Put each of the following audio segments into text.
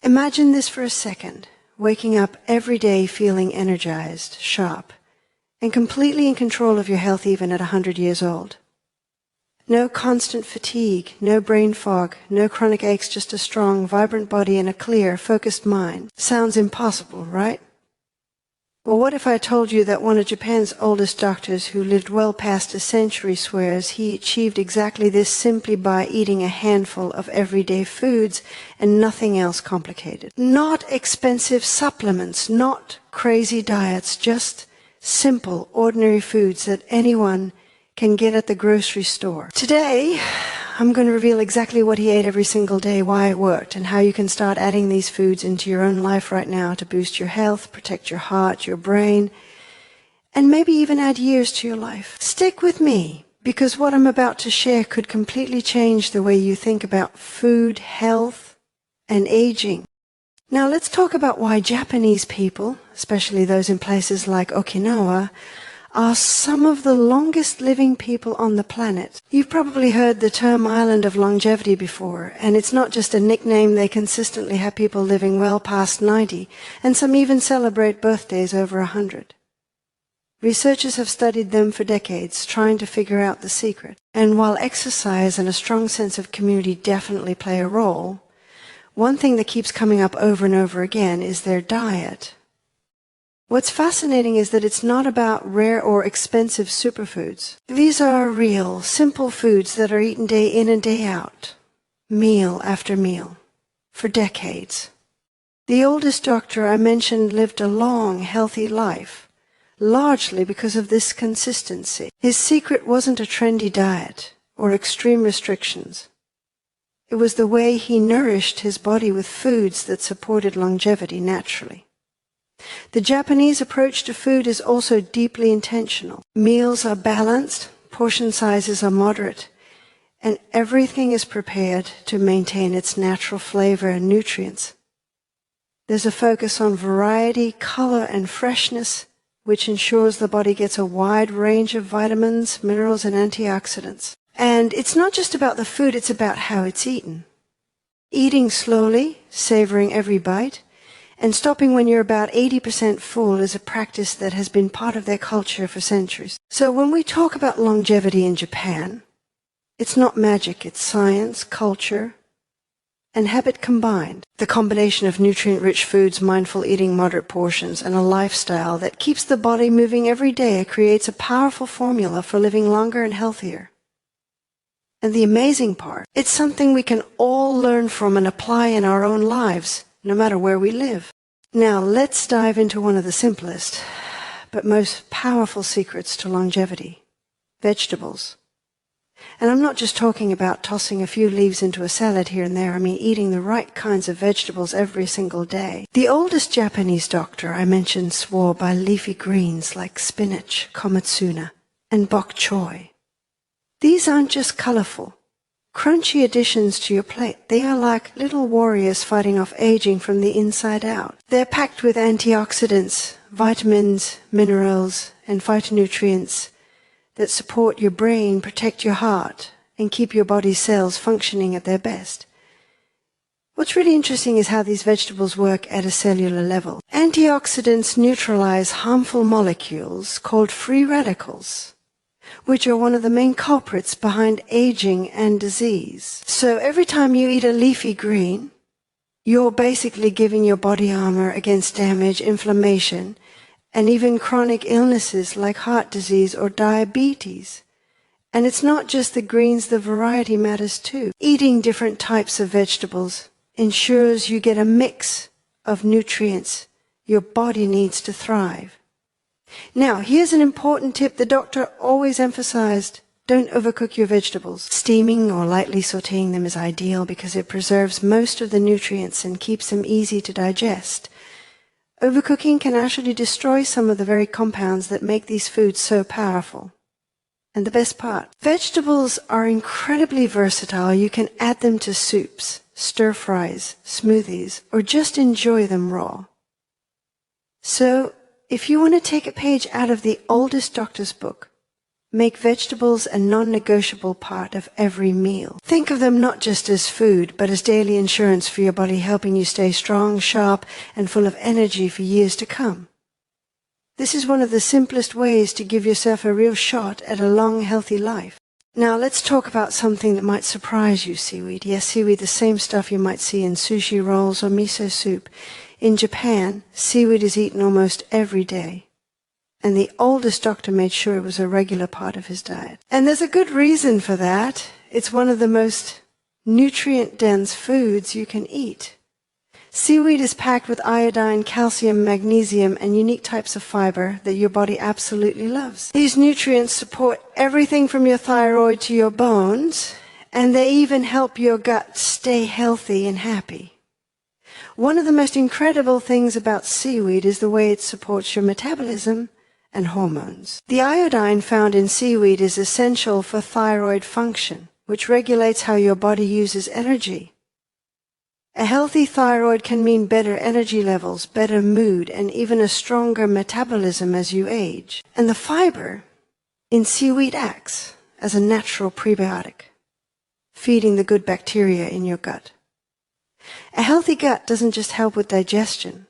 Imagine this for a second, waking up every day feeling energized, sharp, and completely in control of your health even at 100 years old. No constant fatigue, no brain fog, no chronic aches, just a strong, vibrant body and a clear, focused mind. Sounds impossible, right? Well, what if I told you that one of Japan's oldest doctors, who lived well past a century, swears he achieved exactly this simply by eating a handful of everyday foods and nothing else complicated? Not expensive supplements, not crazy diets, just simple, ordinary foods that anyone can get at the grocery store. Today, I'm going to reveal exactly what he ate every single day, why it worked, and how you can start adding these foods into your own life right now to boost your health, protect your heart, your brain, and maybe even add years to your life. Stick with me, because what I'm about to share could completely change the way you think about food, health, and aging. Now let's talk about why Japanese people, especially those in places like Okinawa, are some of the longest living people on the planet. You've probably heard the term island of longevity before, and it's not just a nickname. They consistently have people living well past 90, and some even celebrate birthdays over 100. Researchers have studied them for decades, trying to figure out the secret. And while exercise and a strong sense of community definitely play a role, one thing that keeps coming up over and over again is their diet. What's fascinating is that it's not about rare or expensive superfoods. These are real, simple foods that are eaten day in and day out, meal after meal, for decades. The oldest doctor I mentioned lived a long, healthy life, largely because of this consistency. His secret wasn't a trendy diet or extreme restrictions. It was the way he nourished his body with foods that supported longevity naturally. The Japanese approach to food is also deeply intentional. Meals are balanced, portion sizes are moderate, and everything is prepared to maintain its natural flavor and nutrients. There's a focus on variety, color, and freshness, which ensures the body gets a wide range of vitamins, minerals, and antioxidants. And it's not just about the food, it's about how it's eaten. Eating slowly, savoring every bite, and stopping when you're about 80% full is a practice that has been part of their culture for centuries. So when we talk about longevity in Japan, it's not magic, it's science, culture, and habit combined. The combination of nutrient-rich foods, mindful eating, moderate portions, and a lifestyle that keeps the body moving every day creates a powerful formula for living longer and healthier. And the amazing part, it's something we can all learn from and apply in our own lives, no matter where we live. Now, let's dive into one of the simplest, but most powerful secrets to longevity: vegetables. And I'm not just talking about tossing a few leaves into a salad here and there. I mean eating the right kinds of vegetables every single day. The oldest Japanese doctor I mentioned swore by leafy greens like spinach, komatsuna, and bok choy. These aren't just colorful, crunchy additions to your plate. They are like little warriors fighting off aging from the inside out. They're packed with antioxidants, vitamins, minerals, and phytonutrients that support your brain, protect your heart, and keep your body's cells functioning at their best. What's really interesting is how these vegetables work at a cellular level. Antioxidants neutralize harmful molecules called free radicals, which are one of the main culprits behind aging and disease. So every time you eat a leafy green, you're basically giving your body armor against damage, inflammation, and even chronic illnesses like heart disease or diabetes. And it's not just the greens, the variety matters too. Eating different types of vegetables ensures you get a mix of nutrients your body needs to thrive. Now, here's an important tip the doctor always emphasized. Don't overcook your vegetables. Steaming or lightly sautéing them is ideal because it preserves most of the nutrients and keeps them easy to digest. Overcooking can actually destroy some of the very compounds that make these foods so powerful. And the best part, vegetables are incredibly versatile. You can add them to soups, stir-fries, smoothies, or just enjoy them raw. So, if you want to take a page out of the oldest doctor's book, Make vegetables a non-negotiable part of every meal. Think of them not just as food, but as daily insurance for your body, helping you stay strong, sharp, and full of energy for years to come. This is one of the simplest ways to give yourself a real shot at a long, healthy life. Now let's talk about something that might surprise you, seaweed. Yes, seaweed, the same stuff you might see in sushi rolls or miso soup. In Japan, seaweed is eaten almost every day. And the oldest doctor made sure it was a regular part of his diet. And there's a good reason for that. It's one of the most nutrient-dense foods you can eat. Seaweed is packed with iodine, calcium, magnesium, and unique types of fiber that your body absolutely loves. These nutrients support everything from your thyroid to your bones, and they even help your gut stay healthy and happy. One of the most incredible things about seaweed is the way it supports your metabolism and hormones. The iodine found in seaweed is essential for thyroid function, which regulates how your body uses energy. A healthy thyroid can mean better energy levels, better mood, and even a stronger metabolism as you age. And the fiber in seaweed acts as a natural prebiotic, feeding the good bacteria in your gut. A healthy gut doesn't just help with digestion.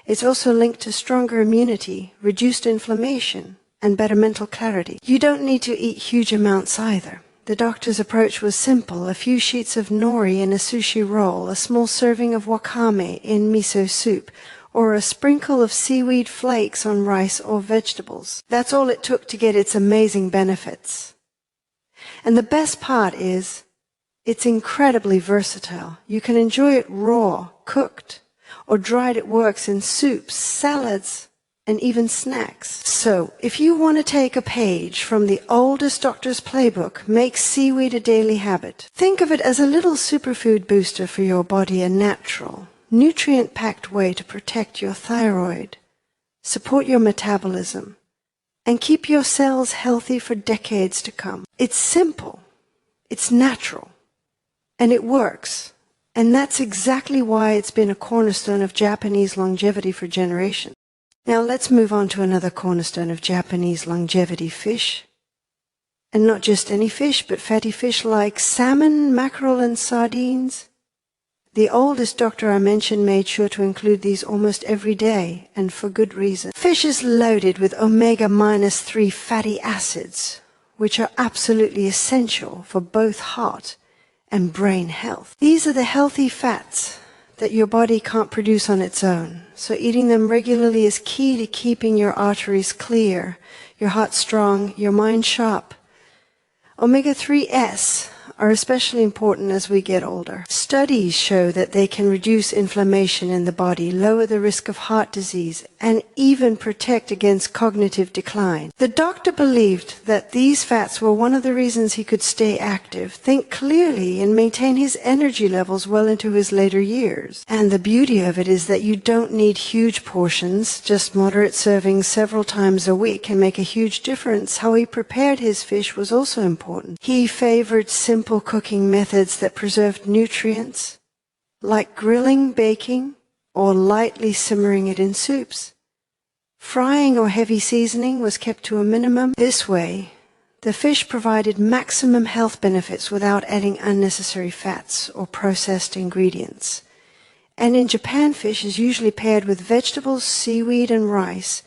It's also linked to stronger immunity, reduced inflammation, and better mental clarity. You don't need to eat huge amounts either. The doctor's approach was simple: a few sheets of nori in a sushi roll, a small serving of wakame in miso soup, or a sprinkle of seaweed flakes on rice or vegetables. That's all it took to get its amazing benefits. And the best part is, it's incredibly versatile. You can enjoy it raw, cooked, or dried. It works in soups, salads, and even snacks. So, if you want to take a page from the oldest doctor's playbook, make seaweed a daily habit. Think of it as a little superfood booster for your body, a natural, nutrient-packed way to protect your thyroid, support your metabolism, and keep your cells healthy for decades to come. It's simple, it's natural, and it works. And that's exactly why it's been a cornerstone of Japanese longevity for generations. Now let's move on to another cornerstone of Japanese longevity: fish. And not just any fish, but fatty fish like salmon, mackerel, and sardines. The oldest doctor I mentioned made sure to include these almost every day, and for good reason. Fish is loaded with omega-3 fatty acids, which are absolutely essential for both heart and brain health. These are the healthy fats that your body can't produce on its own. So eating them regularly is key to keeping your arteries clear, your heart strong, your mind sharp. Omega-3s are especially important as we get older. Studies show that they can reduce inflammation in the body, lower the risk of heart disease, and even protect against cognitive decline. The doctor believed that these fats were one of the reasons he could stay active, think clearly, and maintain his energy levels well into his later years. And the beauty of it is that you don't need huge portions. Just moderate servings several times a week can make a huge difference. How he prepared his fish was also important. He favored simple cooking methods that preserved nutrients, like grilling, baking, or lightly simmering it in soups. Frying or heavy seasoning was kept to a minimum. This way, the fish provided maximum health benefits without adding unnecessary fats or processed ingredients. And in Japan, fish is usually paired with vegetables, seaweed, and rice,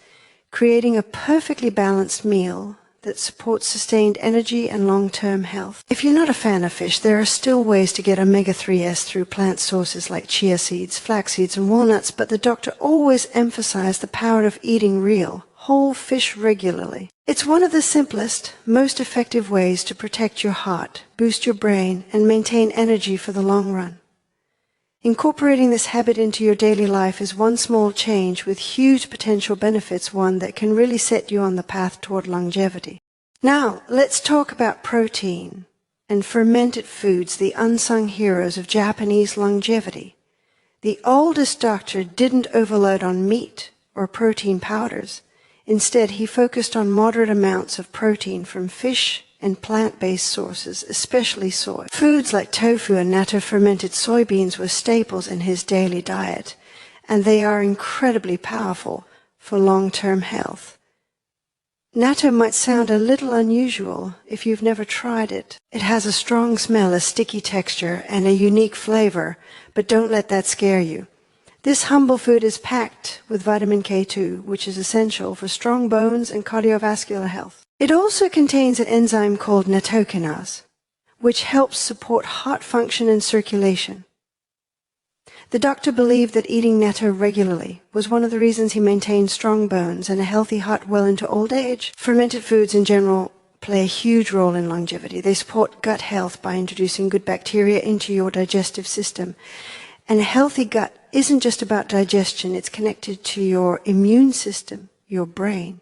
creating a perfectly balanced meal that supports sustained energy and long-term health. If you're not a fan of fish, there are still ways to get omega-3s through plant sources like chia seeds, flax seeds, and walnuts, but the doctor always emphasized the power of eating real, whole fish regularly. It's one of the simplest, most effective ways to protect your heart, boost your brain, and maintain energy for the long run. Incorporating this habit into your daily life is one small change with huge potential benefits, one that can really set you on the path toward longevity. Now, let's talk about protein and fermented foods, the unsung heroes of Japanese longevity. The oldest doctor didn't overload on meat or protein powders. Instead, he focused on moderate amounts of protein from fish and plant-based sources, especially soy. Foods like tofu and natto fermented soybeans were staples in his daily diet, and they are incredibly powerful for long-term health. Natto might sound a little unusual if you've never tried it. It has a strong smell, a sticky texture, and a unique flavor, but don't let that scare you. This humble food is packed with vitamin K2, which is essential for strong bones and cardiovascular health. It also contains an enzyme called nattokinase, which helps support heart function and circulation. The doctor believed that eating natto regularly was one of the reasons he maintained strong bones and a healthy heart well into old age. Fermented foods in general play a huge role in longevity. They support gut health by introducing good bacteria into your digestive system. And a healthy gut isn't just about digestion, it's connected to your immune system, your brain,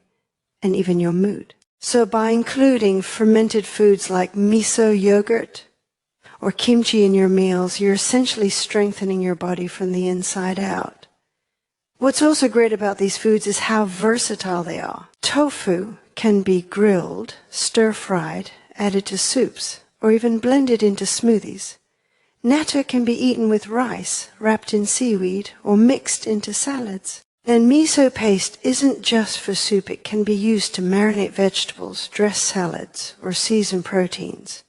and even your mood. So by including fermented foods like miso yogurt or kimchi in your meals, you're essentially strengthening your body from the inside out. What's also great about these foods is how versatile they are. Tofu can be grilled, stir-fried, added to soups, or even blended into smoothies. Natto can be eaten with rice, wrapped in seaweed, or mixed into salads. And miso paste isn't just for soup. It can be used to marinate vegetables, dress salads, or season proteins.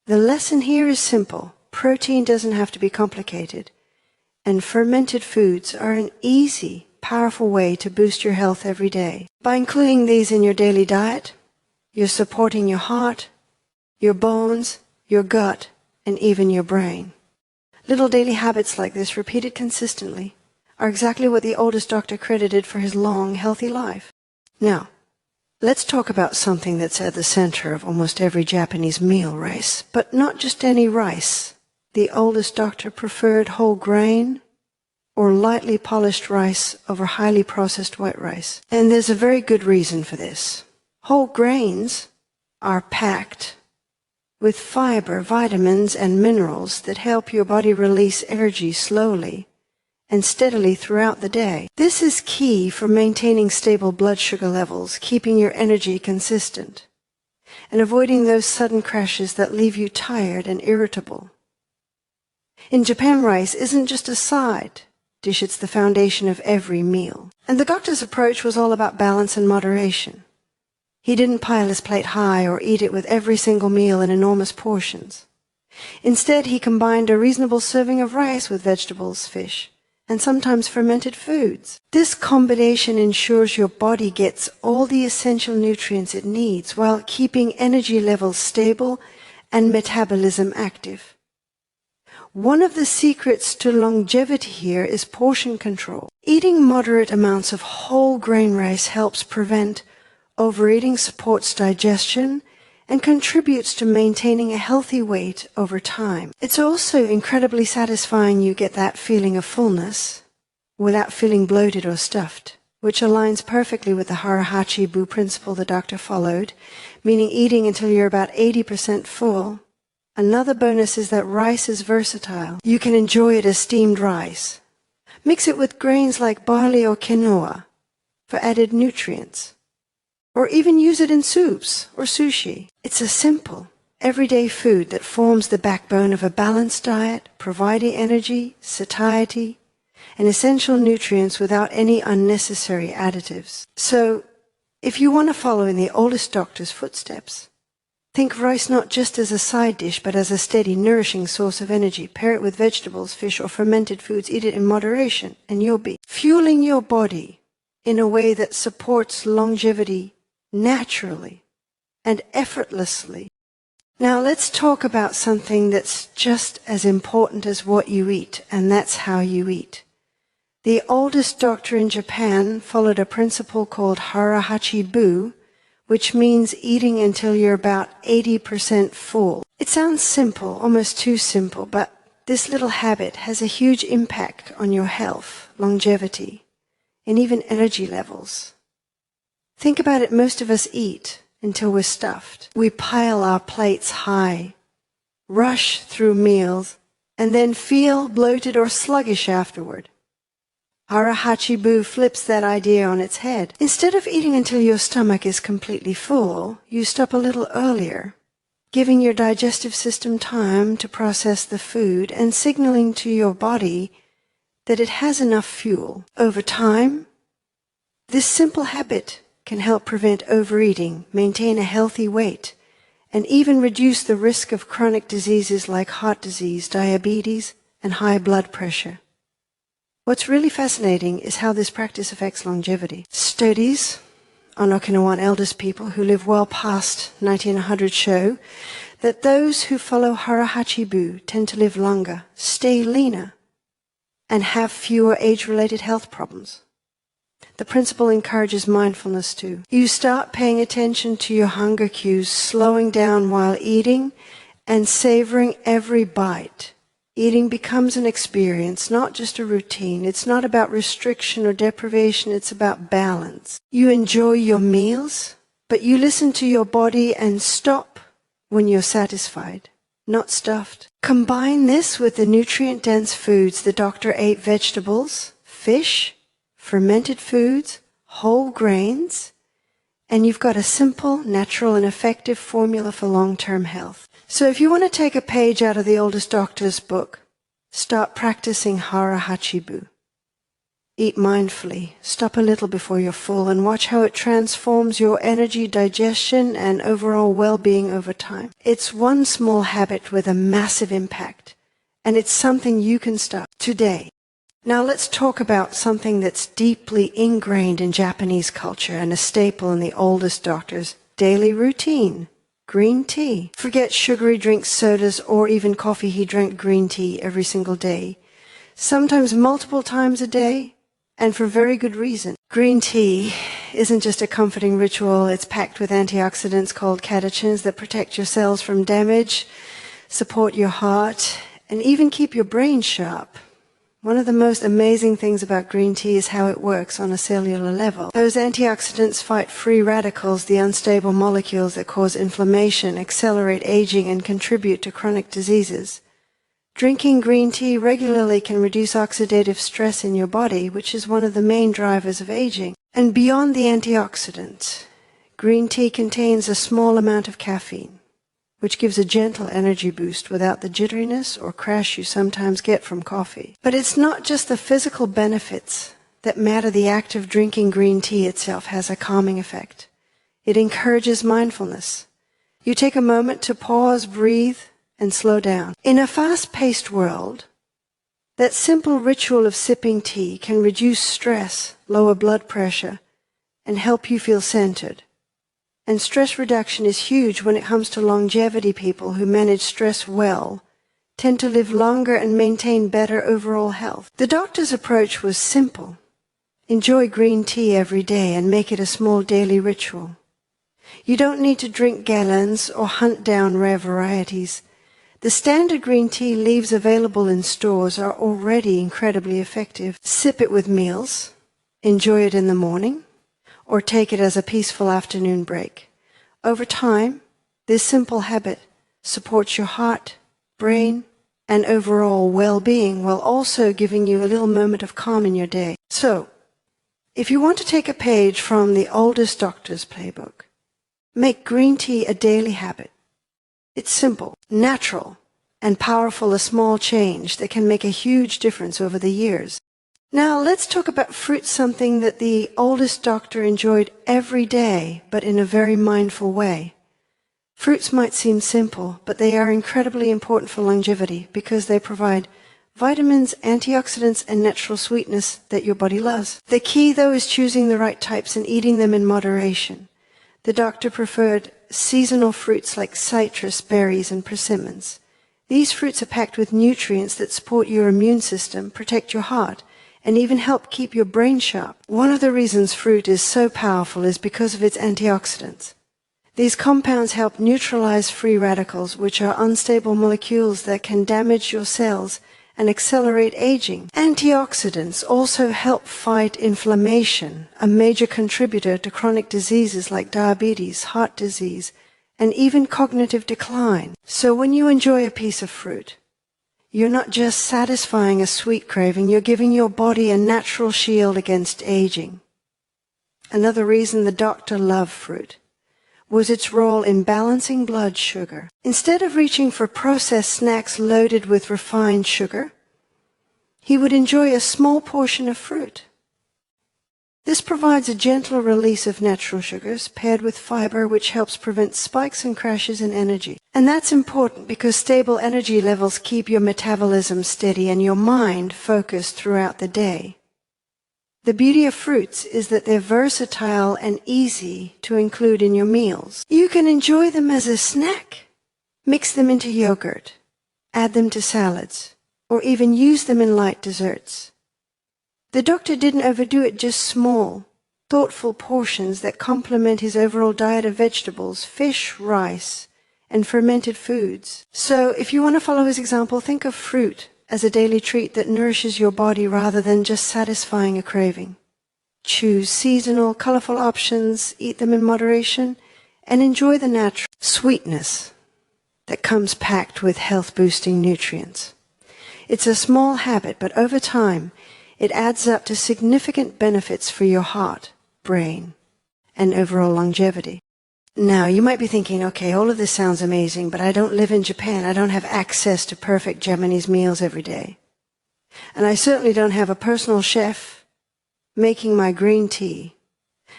The lesson here is simple. Protein doesn't have to be complicated. And fermented foods are an easy, powerful way to boost your health every day. By including these in your daily diet, you're supporting your heart, your bones, your gut, and even your brain. Little daily habits like this, repeated consistently, are exactly what the oldest doctor credited for his long, healthy life. Now, let's talk about something that's at the center of almost every Japanese meal, rice. But not just any rice. The oldest doctor preferred whole grain or lightly polished rice over highly processed white rice. And there's a very good reason for this. Whole grains are packed with fiber, vitamins, and minerals that help your body release energy slowly and steadily throughout the day. This is key for maintaining stable blood sugar levels, keeping your energy consistent, and avoiding those sudden crashes that leave you tired and irritable. In Japan, rice isn't just a side dish, it's the foundation of every meal. And the doctor's approach was all about balance and moderation. He didn't pile his plate high or eat it with every single meal in enormous portions. Instead, he combined a reasonable serving of rice with vegetables, fish, and sometimes fermented foods. This combination ensures your body gets all the essential nutrients it needs while keeping energy levels stable and metabolism active. One of the secrets to longevity here is portion control. Eating moderate amounts of whole grain rice helps prevent overeating, supports digestion, and contributes to maintaining a healthy weight over time. It's also incredibly satisfying. You get that feeling of fullness without feeling bloated or stuffed, which aligns perfectly with the Hara Hachi Bu principle the doctor followed, meaning eating until you're about 80% full. Another bonus is that rice is versatile. You can enjoy it as steamed rice. Mix it with grains like barley or quinoa for added nutrients, or even use it in soups or sushi. It's a simple, everyday food that forms the backbone of a balanced diet, providing energy, satiety, and essential nutrients without any unnecessary additives. So, if you want to follow in the oldest doctor's footsteps, think rice not just as a side dish, but as a steady, nourishing source of energy. Pair it with vegetables, fish, or fermented foods. Eat it in moderation, and you'll be fueling your body in a way that supports longevity naturally and effortlessly. Now let's talk about something that's just as important as what you eat, and that's how you eat. The oldest doctor in Japan followed a principle called Hara Hachi Bu, which means eating until you're about 80% full. It sounds simple, almost too simple, but this little habit has a huge impact on your health, longevity, and even energy levels. Think about it, most of us eat until we're stuffed. We pile our plates high, rush through meals, and then feel bloated or sluggish afterward. Hara Hachi Bu flips that idea on its head. Instead of eating until your stomach is completely full, you stop a little earlier, giving your digestive system time to process the food and signaling to your body that it has enough fuel. Over time, this simple habit can help prevent overeating, maintain a healthy weight, and even reduce the risk of chronic diseases like heart disease, diabetes, and high blood pressure. What's really fascinating is how this practice affects longevity. Studies on Okinawan eldest people who live well past 90 and 100 show that those who follow Hara Hachi tend to live longer, stay leaner, and have fewer age-related health problems. The principle encourages mindfulness too. You start paying attention to your hunger cues, slowing down while eating and savoring every bite. Eating becomes an experience, not just a routine. It's not about restriction or deprivation, it's about balance. You enjoy your meals, but you listen to your body and stop when you're satisfied, not stuffed. Combine this with the nutrient-dense foods the doctor ate: vegetables, fish, fermented foods, whole grains, and you've got a simple, natural, and effective formula for long-term health. So if you want to take a page out of the oldest doctor's book, start practicing Hara Hachi. Eat mindfully, stop a little before you're full, and watch how it transforms your energy, digestion, and overall well-being over time. It's one small habit with a massive impact, and it's something you can start today. Now let's talk about something that's deeply ingrained in Japanese culture and a staple in the oldest doctor's daily routine: green tea. Forget sugary drinks, sodas, or even coffee. He drank green tea every single day, sometimes multiple times a day, and for very good reason. Green tea isn't just a comforting ritual. It's packed with antioxidants called catechins that protect your cells from damage, support your heart, and even keep your brain sharp. One of the most amazing things about green tea is how it works on a cellular level. Those antioxidants fight free radicals, the unstable molecules that cause inflammation, accelerate aging, and contribute to chronic diseases. Drinking green tea regularly can reduce oxidative stress in your body, which is one of the main drivers of aging. And beyond the antioxidants, green tea contains a small amount of caffeine, which gives a gentle energy boost without the jitteriness or crash you sometimes get from coffee. But it's not just the physical benefits that matter. The act of drinking green tea itself has a calming effect. It encourages mindfulness. You take a moment to pause, breathe, and slow down. In a fast-paced world, that simple ritual of sipping tea can reduce stress, lower blood pressure, and help you feel centered. And stress reduction is huge when it comes to longevity. People who manage stress well tend to live longer and maintain better overall health. The doctor's approach was simple. Enjoy green tea every day and make it a small daily ritual. You don't need to drink gallons or hunt down rare varieties. The standard green tea leaves available in stores are already incredibly effective. Sip it with meals, enjoy it in the morning, or take it as a peaceful afternoon break. Over time, this simple habit supports your heart, brain, and overall well-being, while also giving you a little moment of calm in your day. So, if you want to take a page from the oldest doctor's playbook, make green tea a daily habit. It's simple, natural, and powerful, a small change that can make a huge difference over the years. Now let's talk about fruit, something that the oldest doctor enjoyed every day, but in a very mindful way. Fruits might seem simple, but they are incredibly important for longevity because they provide vitamins, antioxidants, and natural sweetness that your body loves. The key, though, is choosing the right types and eating them in moderation. The doctor preferred seasonal fruits like citrus, berries, and persimmons. These fruits are packed with nutrients that support your immune system, protect your heart, and even help keep your brain sharp. One of the reasons fruit is so powerful is because of its antioxidants. These compounds help neutralize free radicals, which are unstable molecules that can damage your cells and accelerate aging. Antioxidants also help fight inflammation, a major contributor to chronic diseases like diabetes, heart disease, and even cognitive decline. So when you enjoy a piece of fruit, you're not just satisfying a sweet craving, you're giving your body a natural shield against aging. Another reason the doctor loved fruit was its role in balancing blood sugar. Instead of reaching for processed snacks loaded with refined sugar, he would enjoy a small portion of fruit. This provides a gentle release of natural sugars paired with fiber, which helps prevent spikes and crashes in energy. And that's important because stable energy levels keep your metabolism steady and your mind focused throughout the day. The beauty of fruits is that they're versatile and easy to include in your meals. You can enjoy them as a snack, mix them into yogurt, add them to salads, or even use them in light desserts. The doctor didn't overdo it, just small, thoughtful portions that complement his overall diet of vegetables, fish, rice, and fermented foods. So if you want to follow his example, think of fruit as a daily treat that nourishes your body rather than just satisfying a craving. Choose seasonal, colorful options, eat them in moderation, and enjoy the natural sweetness that comes packed with health-boosting nutrients. It's a small habit, but over time, it adds up to significant benefits for your heart, brain, and overall longevity. Now, you might be thinking, okay, all of this sounds amazing, but I don't live in Japan. I don't have access to perfect Japanese meals every day. And I certainly don't have a personal chef making my green tea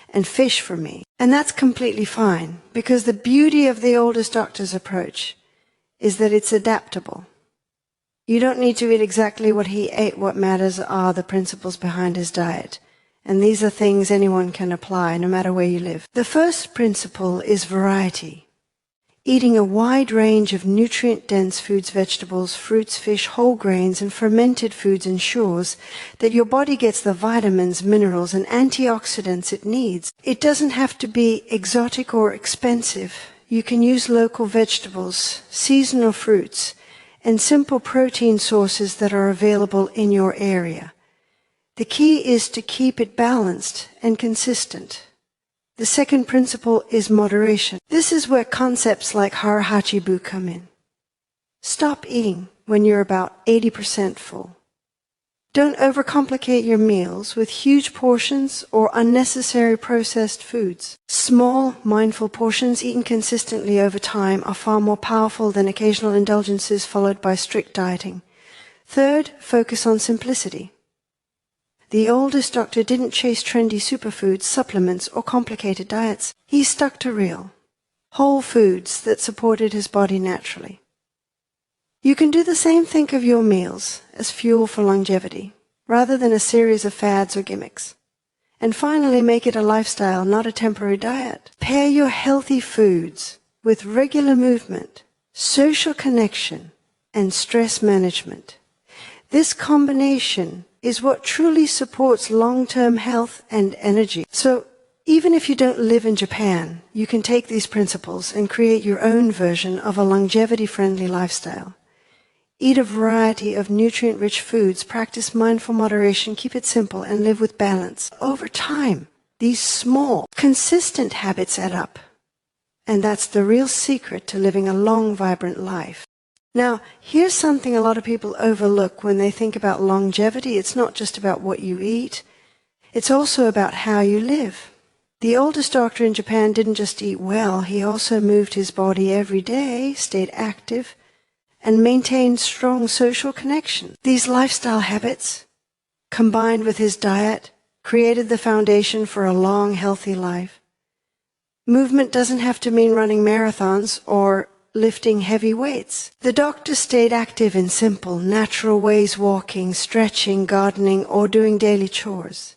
and fish for me. And that's completely fine, because the beauty of the oldest doctor's approach is that it's adaptable. You don't need to eat exactly what he ate. What matters are the principles behind his diet. And these are things anyone can apply, no matter where you live. The first principle is variety. Eating a wide range of nutrient-dense foods, vegetables, fruits, fish, whole grains, and fermented foods ensures that your body gets the vitamins, minerals, and antioxidants it needs. It doesn't have to be exotic or expensive. You can use local vegetables, seasonal fruits, and simple protein sources that are available in your area. The key is to keep it balanced and consistent. The second principle is moderation. This is where concepts like Hara, Hachi come in. Stop eating when you're about 80% full. Don't overcomplicate your meals with huge portions or unnecessary processed foods. Small, mindful portions eaten consistently over time are far more powerful than occasional indulgences followed by strict dieting. Third, focus on simplicity. The oldest doctor didn't chase trendy superfoods, supplements, or complicated diets. He stuck to real, whole foods that supported his body naturally. You can do the same. Think of your meals as fuel for longevity, rather than a series of fads or gimmicks. And finally, make it a lifestyle, not a temporary diet. Pair your healthy foods with regular movement, social connection, and stress management. This combination is what truly supports long-term health and energy. So, even if you don't live in Japan, you can take these principles and create your own version of a longevity-friendly lifestyle. Eat a variety of nutrient-rich foods, practice mindful moderation, keep it simple, and live with balance. Over time, these small, consistent habits add up. And that's the real secret to living a long, vibrant life. Now, here's something a lot of people overlook when they think about longevity. It's not just about what you eat. It's also about how you live. The oldest doctor in Japan didn't just eat well, he also moved his body every day, stayed active, and maintained strong social connection. These lifestyle habits, combined with his diet, created the foundation for a long, healthy life. Movement doesn't have to mean running marathons or lifting heavy weights. The doctor stayed active in simple, natural ways, walking, stretching, gardening, or doing daily chores.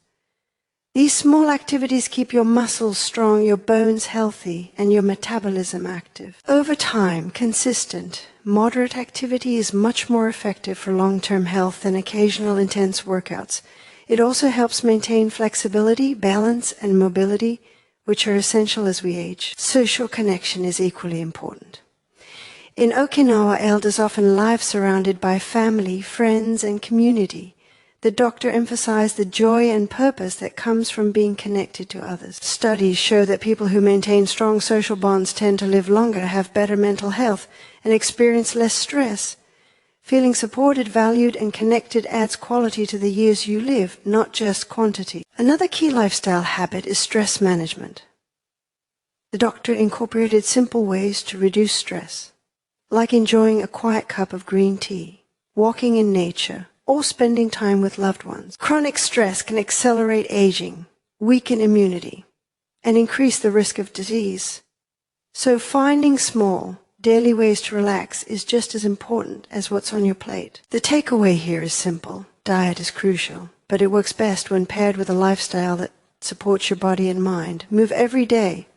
These small activities keep your muscles strong, your bones healthy, and your metabolism active. Over time, consistent, moderate activity is much more effective for long-term health than occasional intense workouts. It also helps maintain flexibility, balance, and mobility, which are essential as we age. Social connection is equally important. In Okinawa, elders often live surrounded by family, friends, and community. The doctor emphasized the joy and purpose that comes from being connected to others. Studies show that people who maintain strong social bonds tend to live longer, have better mental health, and experience less stress. Feeling supported, valued, and connected adds quality to the years you live, not just quantity. Another key lifestyle habit is stress management. The doctor incorporated simple ways to reduce stress, like enjoying a quiet cup of green tea, walking in nature, or spending time with loved ones. Chronic stress can accelerate aging, weaken immunity, and increase the risk of disease. So finding small, daily ways to relax is just as important as what's on your plate. The takeaway here is simple. Diet is crucial, but it works best when paired with a lifestyle that supports your body and mind. Move every day.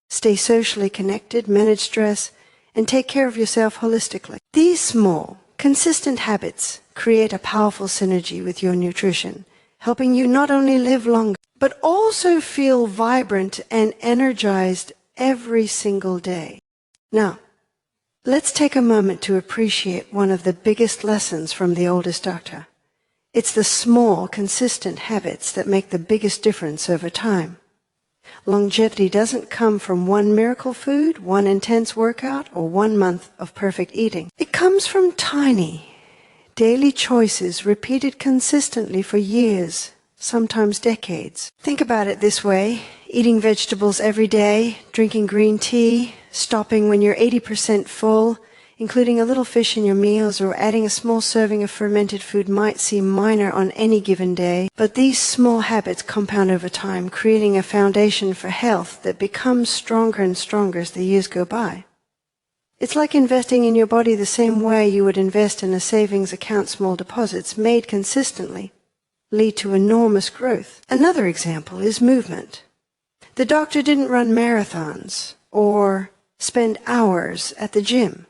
Stay socially connected, manage stress, and take care of yourself holistically. These small, consistent habits create a powerful synergy with your nutrition, helping you not only live longer, but also feel vibrant and energized every single day. Now, let's take a moment to appreciate one of the biggest lessons from the oldest doctor. It's the small, consistent habits that make the biggest difference over time. Longevity doesn't come from one miracle food, one intense workout, or 1 month of perfect eating. It comes from tiny, daily choices repeated consistently for years, sometimes decades. Think about it this way: eating vegetables every day, drinking green tea, stopping when you're 80% full, including a little fish in your meals, or adding a small serving of fermented food might seem minor on any given day, but these small habits compound over time, creating a foundation for health that becomes stronger and stronger as the years go by. It's like investing in your body the same way you would invest in a savings account. Small deposits made consistently lead to enormous growth. Another example is movement. The doctor didn't run marathons or spend hours at the gym.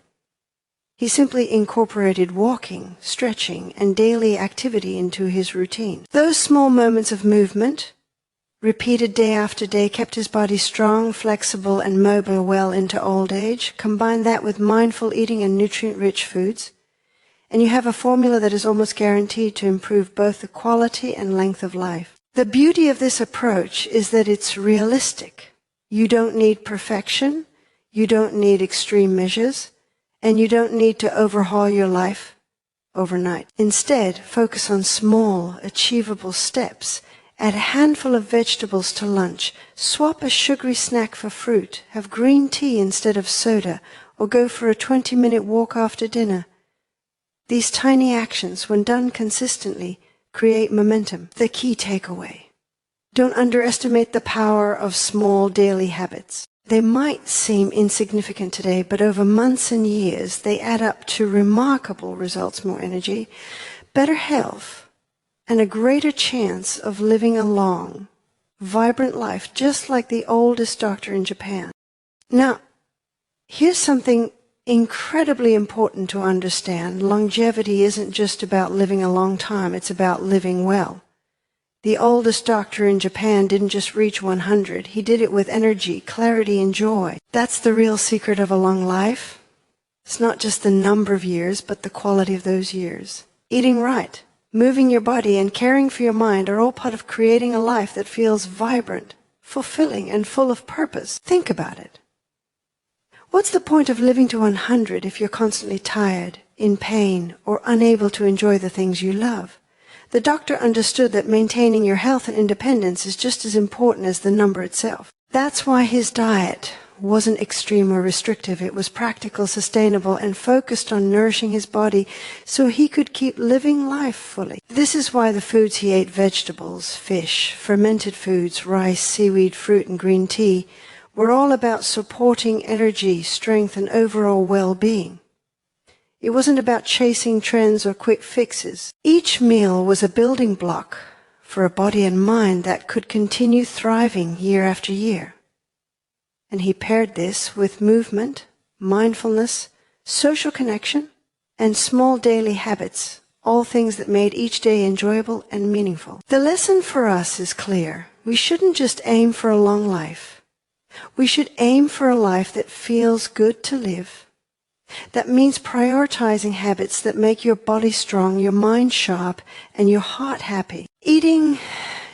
He simply incorporated walking, stretching, and daily activity into his routine. Those small moments of movement, repeated day after day, kept his body strong, flexible, and mobile well into old age. Combine that with mindful eating and nutrient-rich foods, and you have a formula that is almost guaranteed to improve both the quality and length of life. The beauty of this approach is that it's realistic. You don't need perfection, you don't need extreme measures, and you don't need to overhaul your life overnight. Instead, focus on small, achievable steps. Add a handful of vegetables to lunch. Swap a sugary snack for fruit. Have green tea instead of soda, or go for a 20-minute walk after dinner. These tiny actions, when done consistently, create momentum. The key takeaway: don't underestimate the power of small daily habits. They might seem insignificant today, but over months and years, they add up to remarkable results: more energy, better health, and a greater chance of living a long, vibrant life, just like the oldest doctor in Japan. Now, here's something incredibly important to understand. Longevity isn't just about living a long time, it's about living well. The oldest doctor in Japan didn't just reach 100. He did it with energy, clarity, and joy. That's the real secret of a long life. It's not just the number of years, but the quality of those years. Eating right, moving your body, and caring for your mind are all part of creating a life that feels vibrant, fulfilling, and full of purpose. Think about it. What's the point of living to 100 if you're constantly tired, in pain, or unable to enjoy the things you love? The doctor understood that maintaining your health and independence is just as important as the number itself. That's why his diet wasn't extreme or restrictive. It was practical, sustainable, and focused on nourishing his body so he could keep living life fully. This is why the foods he ate, vegetables, fish, fermented foods, rice, seaweed, fruit, and green tea, were all about supporting energy, strength, and overall well-being. It wasn't about chasing trends or quick fixes. Each meal was a building block for a body and mind that could continue thriving year after year. And he paired this with movement, mindfulness, social connection, and small daily habits, all things that made each day enjoyable and meaningful. The lesson for us is clear. We shouldn't just aim for a long life. We should aim for a life that feels good to live. That means prioritizing habits that make your body strong, your mind sharp, and your heart happy. Eating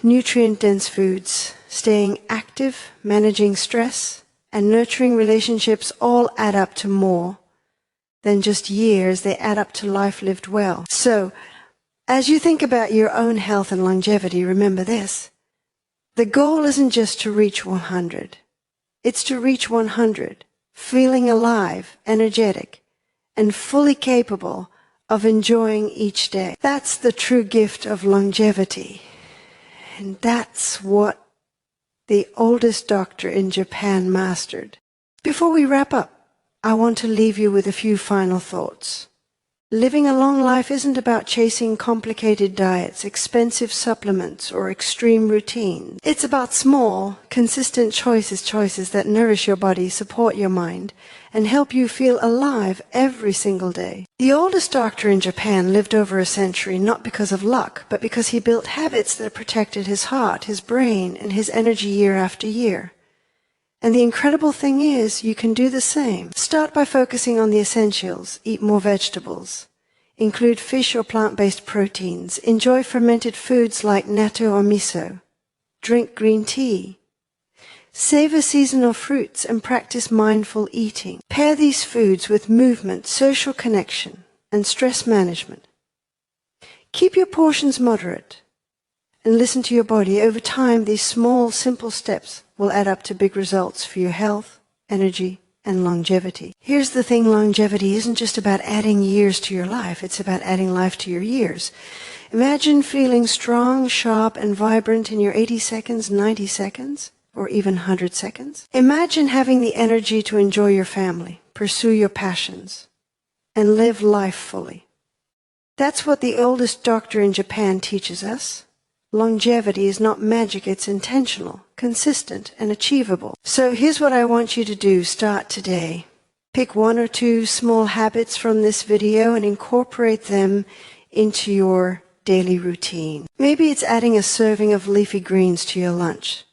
nutrient-dense foods, staying active, managing stress, and nurturing relationships all add up to more than just years. They add up to life lived well. So, as you think about your own health and longevity, remember this. The goal isn't just to reach 100. It's to reach 100. Feeling alive, energetic, and fully capable of enjoying each day. That's the true gift of longevity. And that's what the oldest doctor in Japan mastered. Before we wrap up, I want to leave you with a few final thoughts. Living a long life isn't about chasing complicated diets, expensive supplements, or extreme routines. It's about small, consistent choices that nourish your body, support your mind, and help you feel alive every single day. The oldest doctor in Japan lived over a century not because of luck, but because he built habits that protected his heart, his brain, and his energy year after year. And the incredible thing is, you can do the same. Start by focusing on the essentials. Eat more vegetables. Include fish or plant-based proteins. Enjoy fermented foods like natto or miso. Drink green tea. Savor seasonal fruits and practice mindful eating. Pair these foods with movement, social connection, and stress management. Keep your portions moderate and listen to your body. Over time, these small, simple steps will add up to big results for your health, energy, and longevity. Here's the thing, longevity isn't just about adding years to your life, it's about adding life to your years. Imagine feeling strong, sharp, and vibrant in your 80 seconds, 90 seconds, or even 100 seconds. Imagine having the energy to enjoy your family, pursue your passions, and live life fully. That's what the oldest doctor in Japan teaches us. Longevity is not magic, it's intentional, consistent, and achievable. So here's what I want you to do. Start today. Pick one or two small habits from this video and incorporate them into your daily routine. Maybe it's adding a serving of leafy greens to your lunch,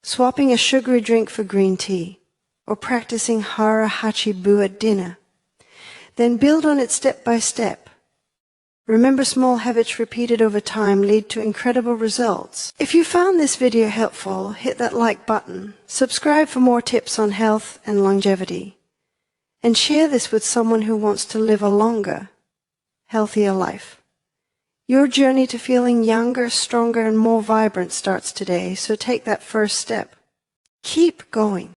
swapping a sugary drink for green tea, or practicing Hara Hachi at dinner. Then build on it step by step. Remember, small habits repeated over time lead to incredible results. If you found this video helpful, hit that like button, subscribe for more tips on health and longevity, and share this with someone who wants to live a longer, healthier life. Your journey to feeling younger, stronger, and more vibrant starts today, so take that first step. Keep going.